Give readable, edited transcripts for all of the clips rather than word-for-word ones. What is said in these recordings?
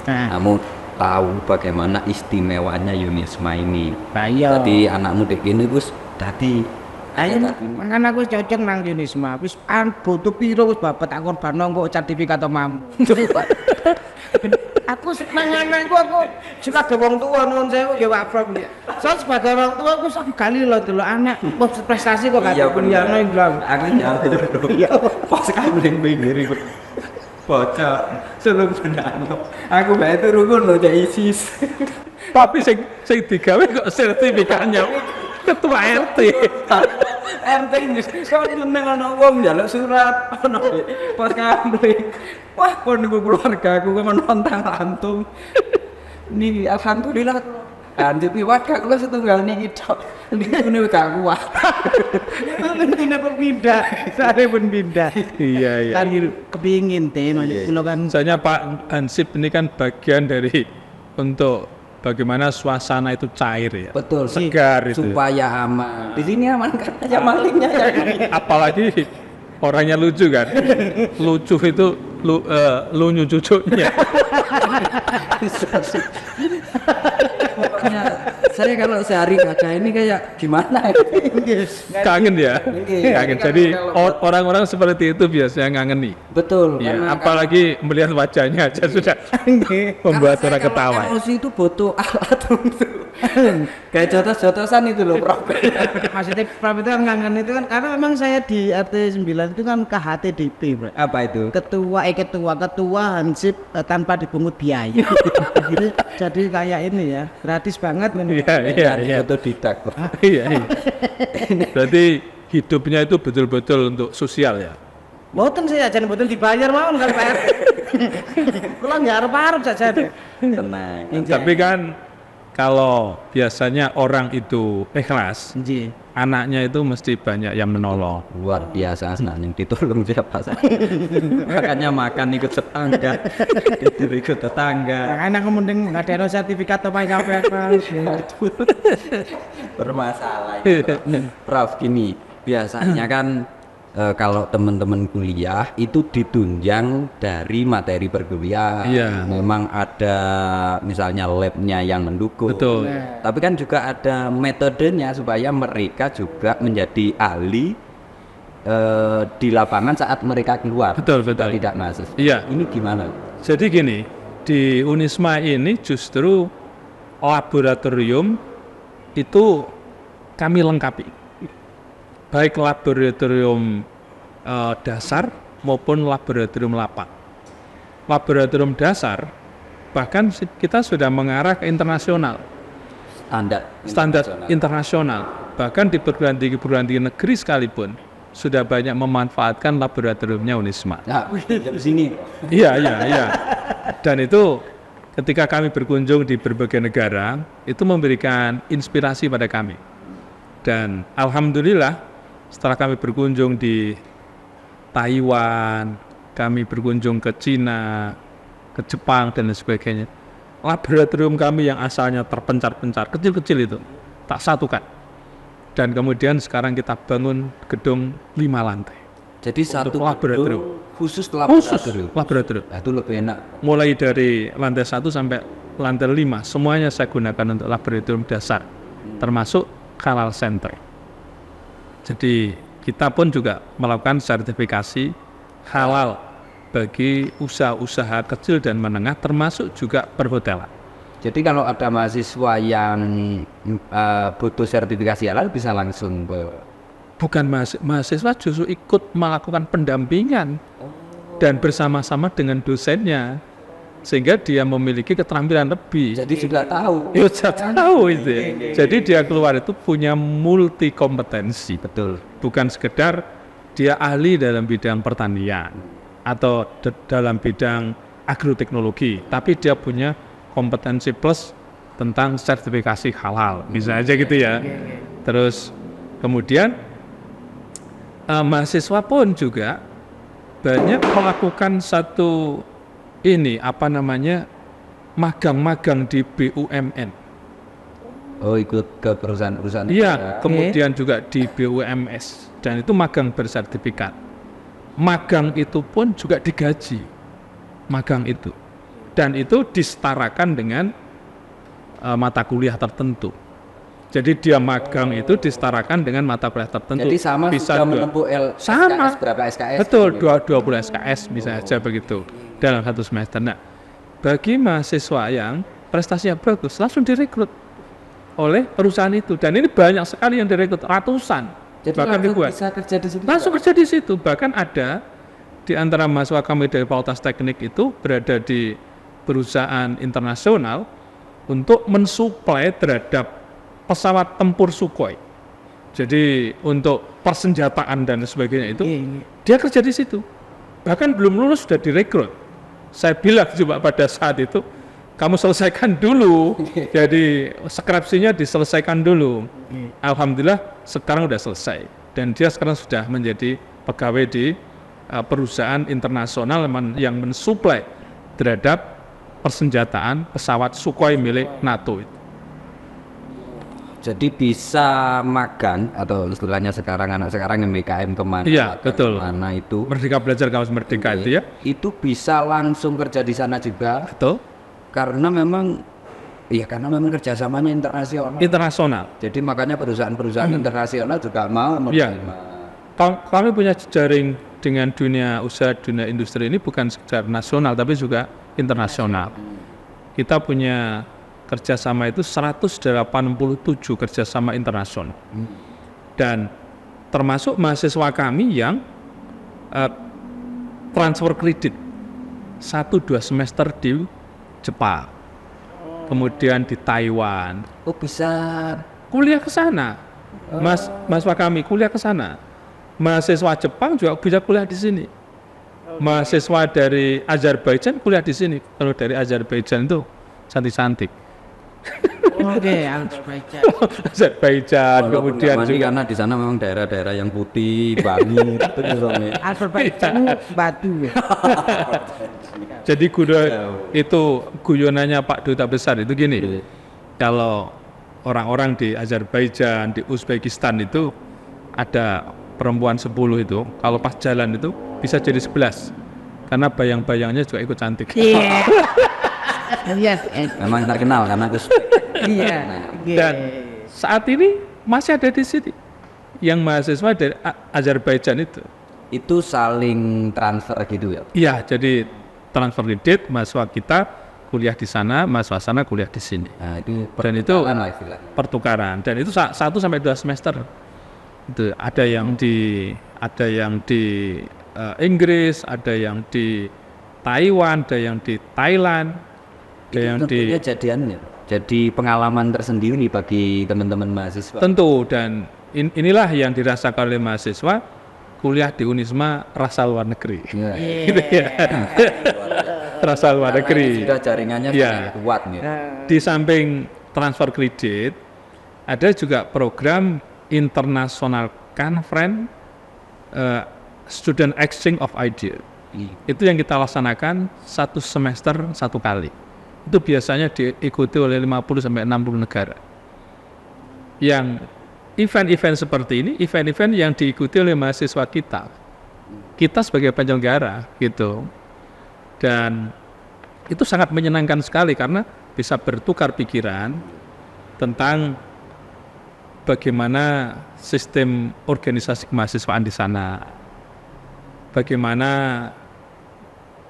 Kamu tahu bagaimana istimewanya Yunisma ini. Iya. Tadi anakmu dek ini Gus, tadi Ayo kan aku cocok nang Yunisma. Wis butuh piro wis babat aku barno kok sertifikat omam. Aku seneng anakku aku suka ada wong tua nuwun sewu ya wafat ya. Saya sebagai orang tua aku sak kali lho dulu anak prestasi kok iya kata kuliahno ilang. aku nyawa. Iya. Pas kamu yang pinggir ikut bocah selung senang. Aku bae itu rukun loh cak ISIS. Tapi sing digawe kok sertifikatnya ketua RT. RT kok seneng ana wong njaluk surat ono pas kamling. Wah, kon niku keluarga aku menonton lantung. Ini alhamdulillah anjir warga kula setunggal niki tok. Niku niku gak kuat. Ini pun pindah, saya pun pindah. Iya. Kan kepingin teh, kula kan Misalnya Pak Hansip ini kan bagian dari untuk bagaimana suasana itu cair ya. Betul, Segar itu. supaya aman. Di sini aman katanya malingnya ya. Apalagi orangnya lucu kan. Lucu itu lunyu cucunya. Pokoknya saya kalau sehari kaca ini kayak gimana ya? Kangen ya. Iya. Kangen. Jadi orang-orang seperti itu biasanya ngangeni. Betul. Ya, karena apalagi melihat wajahnya aja sudah membuat orang ketawa. emosi itu butuh alat untuk kayak jotos-jotosan itu loh Prof. maksudnya Prof itu kan ngangen itu kan karena memang saya di RT 9 itu kan KHTDP, Bro. Apa itu? Ketua Hansip tanpa dipungut biaya. jadi kayak ini ya, gratis banget Iya. Otodidak. Iya. Berarti hidupnya itu betul-betul untuk sosial ya. Mboten saya aja mboten dibayar mawon kan Pak RT. Kula nggak arep-arep saja. Tenang. Tapi kan kalau biasanya orang itu ikhlas, Nggih. anaknya itu mesti banyak yang menolong. Luar biasa yang ditolong siapa saja. Makanya makan ikut tetangga, tidur ikut tetangga. Makanya aku mending nggak ada sertifikat apa sampai Bermasalah. Prof gini, biasanya kan kalau teman-teman kuliah itu ditunjang dari materi perkuliahan. Iya. Memang ada misalnya labnya yang mendukung. Betul. Tapi kan juga ada metodenya supaya mereka juga menjadi ahli di lapangan saat mereka keluar. Betul. Tidak masuk. Iya. Ini gimana? Jadi gini, di Unisma ini justru laboratorium itu kami lengkapi. Baik laboratorium dasar maupun laboratorium lapang. Laboratorium dasar bahkan kita sudah mengarah ke internasional, standar internasional. Bahkan di perguruan tinggi negeri sekalipun sudah banyak memanfaatkan laboratoriumnya Unisma. Nah, di sini. Iya. Dan itu ketika kami berkunjung di berbagai negara, itu memberikan inspirasi pada kami. Dan alhamdulillah setelah kami berkunjung di Taiwan, kami berkunjung ke Cina, ke Jepang dan lain sebagainya, laboratorium kami yang asalnya terpencar-pencar, kecil-kecil itu, tak satukan. Dan kemudian sekarang kita bangun gedung 5 lantai. Jadi satu laboratorium khusus laboratorium. Laboratorium. Nah, itu lebih enak. Mulai dari lantai 1 sampai lantai 5, semuanya saya gunakan untuk laboratorium dasar, termasuk halal center. Jadi kita pun juga melakukan sertifikasi halal bagi usaha-usaha kecil dan menengah, termasuk juga perhotelan. Jadi kalau ada mahasiswa yang butuh sertifikasi halal bisa langsung ke... Bukan mahasiswa justru ikut melakukan pendampingan dan bersama-sama dengan dosennya, sehingga dia memiliki keterampilan lebih. Jadi sudah tahu. Ya sudah tahu itu. Jadi dia keluar itu punya multi kompetensi. Betul. Bukan sekedar dia ahli dalam bidang pertanian atau dalam bidang agroteknologi, tapi dia punya kompetensi plus tentang sertifikasi halal, bisa aja gitu ya. Terus kemudian mahasiswa pun juga banyak melakukan satu magang-magang di BUMN. Oh, ikut ke perusahaan-perusahaan. Iya, kemudian juga di BUMS, dan itu magang bersertifikat. Magang itu pun juga digaji. Magang itu. dan itu disetarakan dengan mata kuliah tertentu. Jadi dia magang itu disetarakan dengan mata kuliah tertentu. Jadi sama bisa sudah menempuh sama. SKS, berapa SKS? Betul, gitu. 20 SKS bisa aja begitu dalam satu semester. Nah, bagi mahasiswa yang prestasinya bagus langsung direkrut oleh perusahaan itu, dan ini banyak sekali yang direkrut, ratusan, Jadi bahkan langsung ribuan. bisa kerja di situ. Langsung kerja di situ. Bahkan ada di antara mahasiswa kami dari Fakultas Teknik itu berada di perusahaan internasional untuk mensuplai terhadap pesawat tempur Sukhoi. Jadi untuk persenjataan dan sebagainya itu, dia kerja di situ. Bahkan belum lulus sudah direkrut. Saya bilang coba pada saat itu, kamu selesaikan dulu. Jadi skripsinya diselesaikan dulu. Alhamdulillah sekarang sudah selesai. Dan dia sekarang sudah menjadi pegawai di perusahaan internasional yang mensuplai terhadap persenjataan pesawat Sukhoi milik NATO itu. Jadi bisa magang atau istilahnya sekarang anak sekarang yang BKM kemana? Iya, betul. Mana itu? Merdeka Belajar Kampus Merdeka itu ya. Itu bisa langsung kerja di sana juga Betul. karena memang kerjasamanya internasional. Internasional. Jadi makanya perusahaan-perusahaan internasional juga mau Iya. menerima. Kami punya jejaring dengan dunia usaha, dunia industri ini bukan sekedar nasional tapi juga internasional. Kita punya kerjasama itu 187 kerjasama internasional. Dan termasuk mahasiswa kami yang transfer kredit 1-2 semester di Jepang, kemudian di Taiwan. Oh bisa. Kuliah ke sana. Mahasiswa kami kuliah ke sana. Mahasiswa Jepang juga bisa kuliah di sini. Mahasiswa dari Azerbaijan kuliah di sini. Kalau dari Azerbaijan itu cantik-cantik. Oke, Azerbaijan. Azerbaijan, Walaupun kemudian nggak mandi juga karena di sana memang daerah-daerah yang putih, bangi, itu misalnya. Azerbaijan batu ya. jadi itu guyonannya Pak Duta Besar itu gini. Kalau orang-orang di Azerbaijan, di Uzbekistan itu ada perempuan 10 itu, kalau pas jalan itu bisa jadi 11. Karena bayang-bayangnya juga ikut cantik. Iya. Iya. Memang terkenal karena itu. Iya. Dan saat ini masih ada di sini yang mahasiswa dari Azerbaijan itu. Itu saling transfer gitu ya. Iya, jadi transfer kredit, mahasiswa kita kuliah di sana, mahasiswa sana kuliah di sini. Nah, itu Dan itu pertukaran lah istilahnya. pertukaran. Dan itu 1-2 semester. Itu ada yang di Inggris, ada yang di Taiwan, ada yang di Thailand, ada yang di Tentunya jadi pengalaman tersendiri bagi teman-teman mahasiswa. tentu. Dan inilah yang dirasakan oleh mahasiswa kuliah di Unisma rasa luar negeri. Ya. Gitu ya. Rasa luar negeri. Sudah jaringannya Iya. sangat kuat nih. Di samping transfer kredit, ada juga program International Conference Student Exchange of Idea. Itu yang kita laksanakan 1 semester 1 kali. Itu biasanya diikuti oleh 50-60 negara. Yang event-event seperti ini, event-event yang diikuti oleh mahasiswa kita. Kita sebagai penyelenggara gitu. Dan itu sangat menyenangkan sekali karena bisa bertukar pikiran tentang bagaimana sistem organisasi kemahasiswaan di sana, bagaimana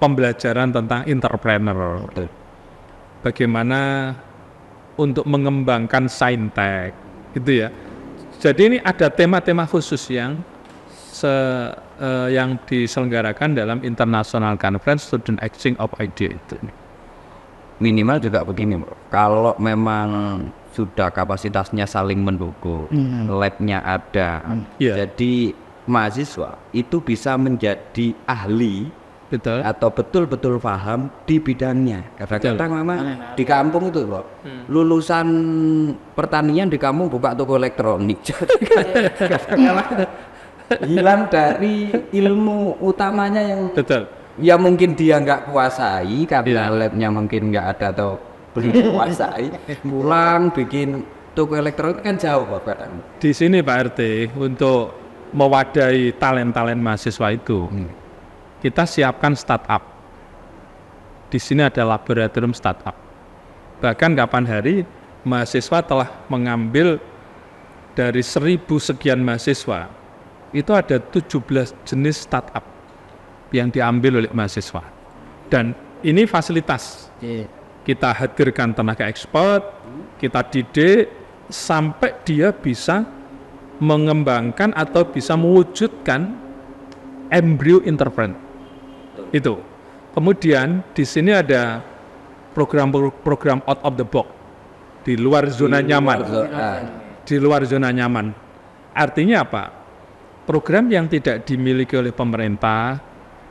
pembelajaran tentang entrepreneur, bagaimana untuk mengembangkan saintek, gitu ya. Jadi ini ada tema-tema khusus yang diselenggarakan dalam International Conference Student Exchange of Idea itu. Minimal juga begini, bro. Kalau memang sudah kapasitasnya saling mendukung, labnya ada, Iya. jadi mahasiswa itu bisa menjadi ahli Betul. atau betul-betul paham di bidangnya. Kadang-kadang memang di kampung itu, bro, lulusan pertanian di kampung buka toko elektronik, hilang dari ilmu utamanya yang Betul. ya mungkin dia nggak kuasai karena Iya. labnya mungkin nggak ada atau belum kuasai, pulang bikin toko elektronik kan jauh Bapak. Di sini Pak RT untuk mewadahi talent-talent mahasiswa itu, kita siapkan startup. Di sini ada laboratorium startup. Bahkan kapan hari mahasiswa telah mengambil dari 1.000 sekian mahasiswa, itu ada 17 jenis startup yang diambil oleh mahasiswa. Dan ini fasilitas. Kita hadirkan tenaga ekspor, kita didik sampai dia bisa mengembangkan atau bisa mewujudkan embrio entrepreneur. Itu. Kemudian di sini ada program out of the box, di luar zona nyaman. Di luar zona nyaman. Artinya apa? Program yang tidak dimiliki oleh pemerintah,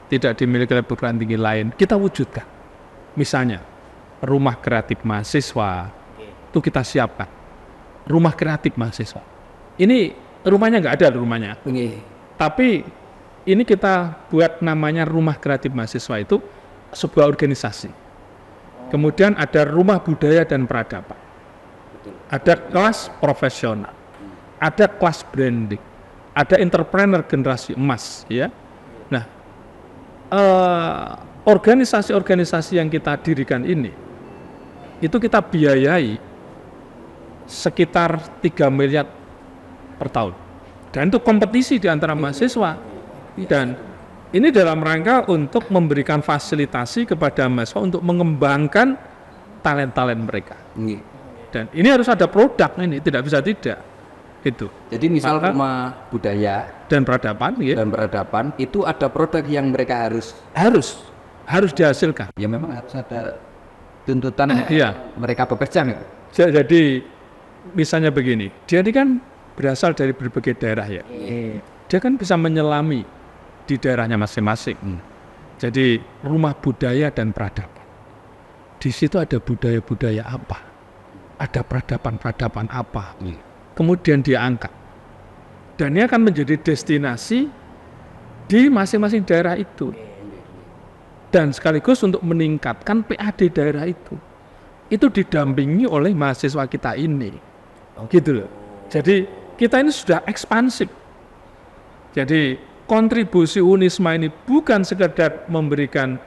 tidak dimiliki oleh perguruan tinggi lain, kita wujudkan. Misalnya, rumah kreatif mahasiswa, itu kita siapkan. Rumah kreatif mahasiswa. Ini rumahnya nggak ada rumahnya. Tapi ini kita buat namanya rumah kreatif mahasiswa, itu sebuah organisasi. Kemudian ada rumah budaya dan peradaban. Ada kelas profesional. Ada kelas branding. Ada entrepreneur generasi emas, ya. Nah, organisasi-organisasi yang kita dirikan ini, itu kita biayai sekitar 3 miliar per tahun. Dan itu kompetisi di antara mahasiswa. Dan ini dalam rangka untuk memberikan fasilitasi kepada mahasiswa untuk mengembangkan talent-talent mereka. Dan ini harus ada produk, ini tidak bisa tidak. Itu. Jadi misal rumah budaya dan peradaban, ya. Dan peradaban itu ada produk yang mereka harus dihasilkan. Ya memang harus ada tuntutan mereka bekerja. Jadi misalnya begini, dia ini kan berasal dari berbagai daerah, ya. Dia kan bisa menyelami di daerahnya masing-masing. Jadi rumah budaya dan peradaban. Di situ ada budaya-budaya apa? Ada peradaban-peradaban apa? Kemudian dia angkat. Dan ini akan menjadi destinasi di masing-masing daerah itu. Dan sekaligus untuk meningkatkan PAD daerah itu. Itu didampingi oleh mahasiswa kita ini. Gitu loh. Jadi kita ini sudah ekspansif. Jadi kontribusi Unisma ini bukan sekedar memberikan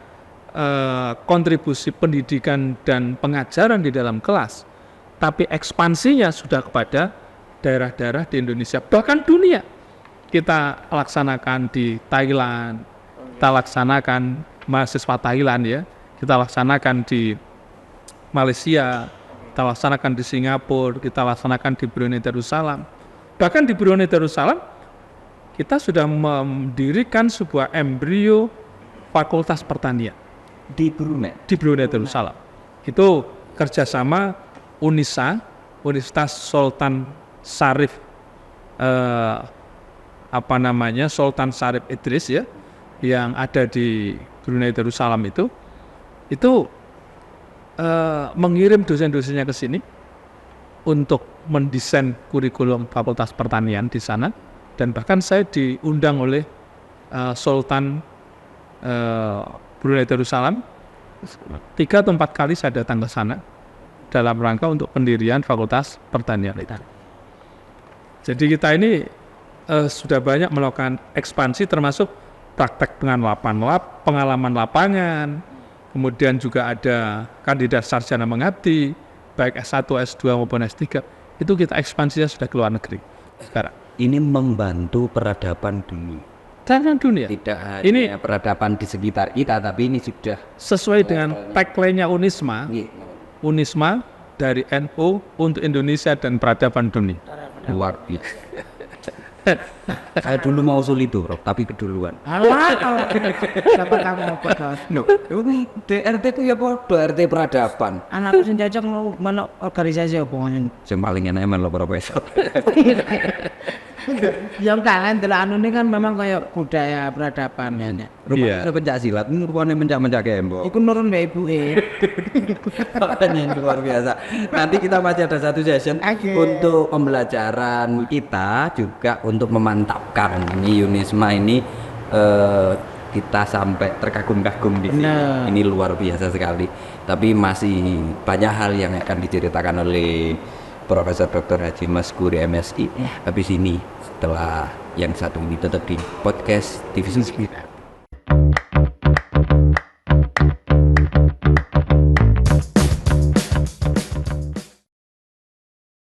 kontribusi pendidikan dan pengajaran di dalam kelas, tapi ekspansinya sudah kepada daerah-daerah di Indonesia, bahkan dunia. Kita laksanakan di Thailand, kita laksanakan mahasiswa Thailand, ya, kita laksanakan di Malaysia, kita laksanakan di Singapura, kita laksanakan di Brunei Darussalam. Bahkan di Brunei Darussalam kita sudah mendirikan sebuah embrio fakultas pertanian di Brunei Darussalam. Itu kerjasama UNISA, Universitas Sultan Syarif Sultan Syarif Idris, ya, yang ada di Brunei Darussalam itu mengirim dosen-dosennya ke sini untuk mendesain kurikulum fakultas pertanian di sana. Dan bahkan saya diundang oleh Sultan Brunei Darussalam 3 atau 4 kali saya datang ke sana dalam rangka untuk pendirian fakultas pertanian itu. Jadi kita ini sudah banyak melakukan ekspansi, termasuk praktek pengalaman lapangan, kemudian juga ada kandidat sarjana mengabdi, baik S1, S2 maupun S3, itu kita ekspansinya sudah ke luar negeri sekarang. Ini membantu peradaban dunia. Dunia. Tidak hanya ini peradaban di sekitar kita, tapi ini sudah sesuai dengan tagline-nya Unisma. Unisma dari NU untuk Indonesia dan peradaban dunia. Luar biasa. Saya dulu mau usul itu, Prof, tapi keduluan. Alah, dapat kamu Ini DRT itu ya DRT peradaban. anakku sing cocok mau mana organisasi apa ngono. Yang paling enak emang lo profesor. Ya kan delok anu ini kan memang kayak budaya peradaban ya. Rumahnya pencak silat, ini rupanya pencak gembok. Iku nurun mbak ibuke. Makanya luar biasa. Nanti kita masih ada satu session untuk pembelajaran kita, juga untuk memantapkan ini Unisma ini kita sampai terkagum-kagum di sini. Ini luar biasa sekali. Tapi masih banyak hal yang akan diceritakan oleh Profesor Dr. Haji Mas Guri MSI habis ini, setelah yang satu ini tetap di podcast Divisi 9.